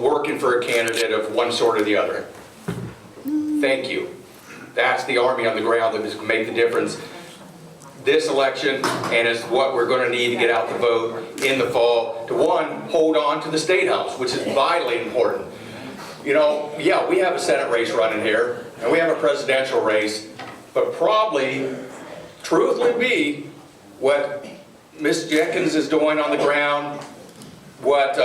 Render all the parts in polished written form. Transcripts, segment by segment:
working for a candidate of one sort or the other. Thank you. That's the Army on the ground that is going to make the difference this election, and is what we're going to need to get out the vote in the fall to, one, hold on to the State House, which is vitally important. You know, yeah, we have a Senate race running here, and we have a presidential race, but probably, truthfully be, what Ms. Jenkins is doing on the ground, what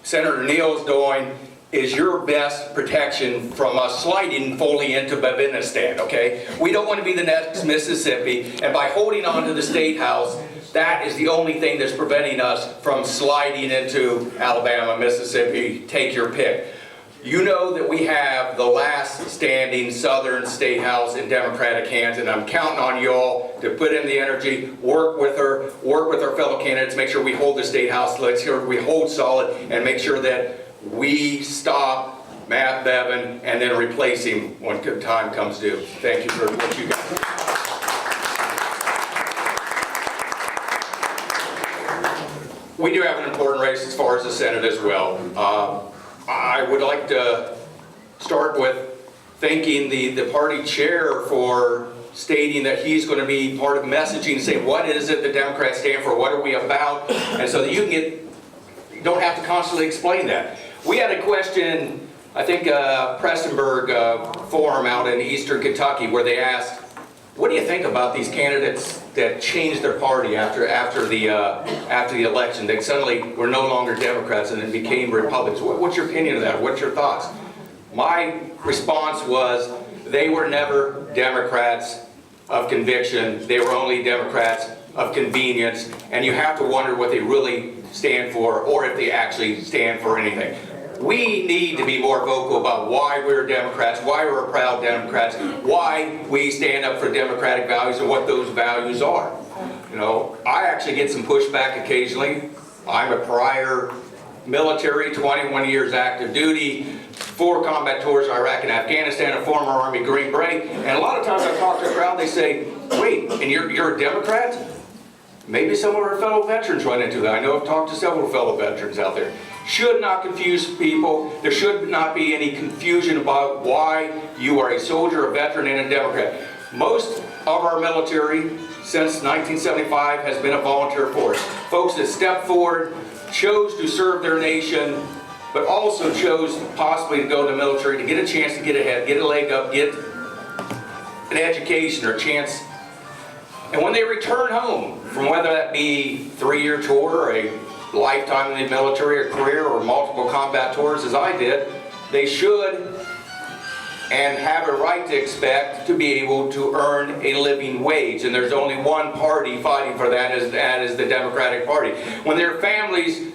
Senator Neal is doing, is your best protection from us sliding fully into Babinistan, okay? We don't want to be the next Mississippi, and by holding on to the State House, that is the only thing that's preventing us from sliding into Alabama, Mississippi, take your pick. You know that we have the last standing Southern State House in Democratic hands, and I'm counting on y'all to put in the energy, work with her, work with our fellow candidates, make sure we hold the State House, let's hear we hold solid, and make sure that we stop Matt Bevin and then replace him when time comes due. Thank you for what you got. We do have an important race as far as the Senate as well. I would like to start with thanking the party chair for stating that he's going to be part of messaging, saying what is it the Democrats stand for, what are we about, and so that you don't have to constantly explain that. We had a question, I think Prestonburg Forum out in eastern Kentucky, where they asked, what do you think about these candidates that changed their party after the election? They suddenly were no longer Democrats and then became Republicans. What's your opinion of that? What's your thoughts? My response was, they were never Democrats of conviction. They were only Democrats of convenience, and you have to wonder what they really stand for, or if they actually stand for anything. We need to be more vocal about why we're Democrats, why we're proud Democrats, why we stand up for democratic values and what those values are. You know, I actually get some pushback occasionally. I'm a prior military, 21 years active duty, 4 combat tours in Iraq and Afghanistan, a former Army Green Beret, and a lot of times I talk to a crowd, they say, wait, and you're a Democrat? Maybe some of our fellow veterans run into that. I know I've talked to several fellow veterans out there. Should not confuse people. There should not be any confusion about why you are a soldier, a veteran, and a Democrat. Most of our military, since 1975, has been a volunteer force. Folks that stepped forward, chose to serve their nation, but also chose possibly to go to the military to get a chance to get ahead, get a leg up, get an education or a chance. And when they return home, from whether that be 3-year tour or a lifetime in the military or career or multiple combat tours as I did, they should and have a right to expect to be able to earn a living wage. And there's only one party fighting for that, and that is the Democratic Party. When their families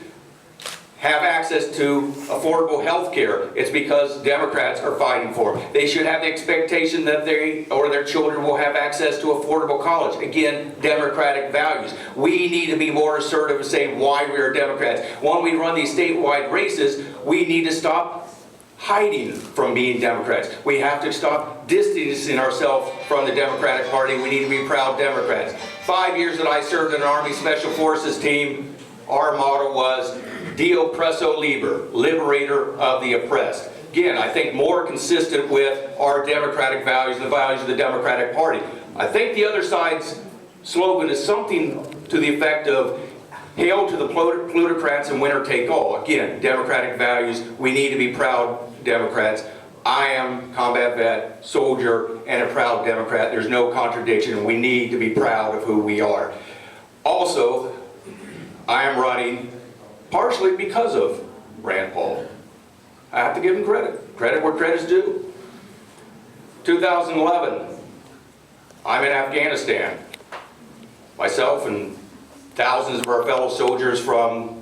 have access to affordable health care, it's because Democrats are fighting for it. They should have the expectation that they or their children will have access to affordable college. Again, democratic values. We need to be more assertive and say why we are Democrats. When we run these statewide races, we need to stop hiding from being Democrats. We have to stop distancing ourselves from the Democratic Party. We need to be proud Democrats. 5 years that I served in an Army Special Forces team, our motto was Dio Presso Liber, liberator of the oppressed. Again, I think more consistent with our democratic values and the values of the Democratic Party. I think the other side's slogan is something to the effect of hail to the plutocrats and winner take all. Again, democratic values, we need to be proud Democrats. I am combat vet, soldier, and a proud Democrat. There's no contradiction, and we need to be proud of who we are. Also, I am running partially because of Rand Paul. I have to give him credit. Credit where credit's due. 2011, I'm in Afghanistan. Myself and thousands of our fellow soldiers from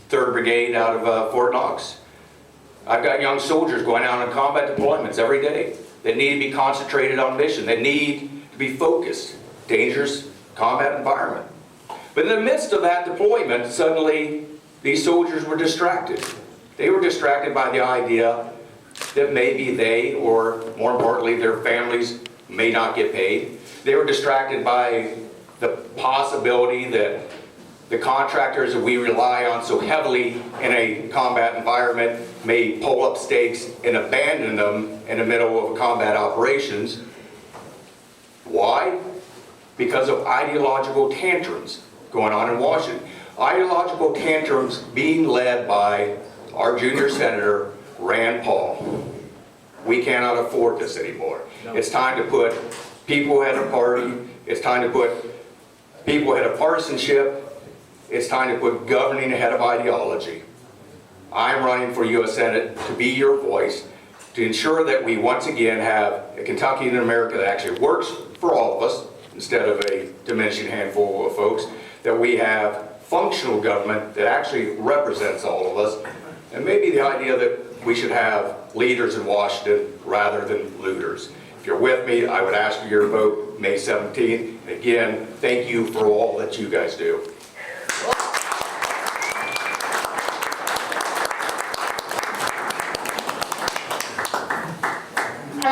3rd Brigade out of Fort Knox. I've got young soldiers going out on combat deployments every day that need to be concentrated on mission, that need to be focused. Dangerous combat environment. But in the midst of that deployment, suddenly these soldiers were distracted. They were distracted by the idea that maybe they, or more importantly, their families may not get paid. They were distracted by the possibility that the contractors that we rely on so heavily in a combat environment may pull up stakes and abandon them in the middle of combat operations. Why? Because of ideological tantrums going on in Washington. Ideological tantrums being led by our junior senator, Rand Paul. We cannot afford this anymore. It's time to put people ahead of party. It's time to put people ahead of partisanship. It's time to put governing ahead of ideology. I'm running for U.S. Senate to be your voice, to ensure that we once again have a Kentucky and America that actually works for all of us, instead of a diminishing handful of folks, that we have functional government that actually represents all of us, and maybe the idea that we should have leaders in Washington rather than looters. If you're with me, I would ask for your vote May 17th. Again, thank you for all that you guys do.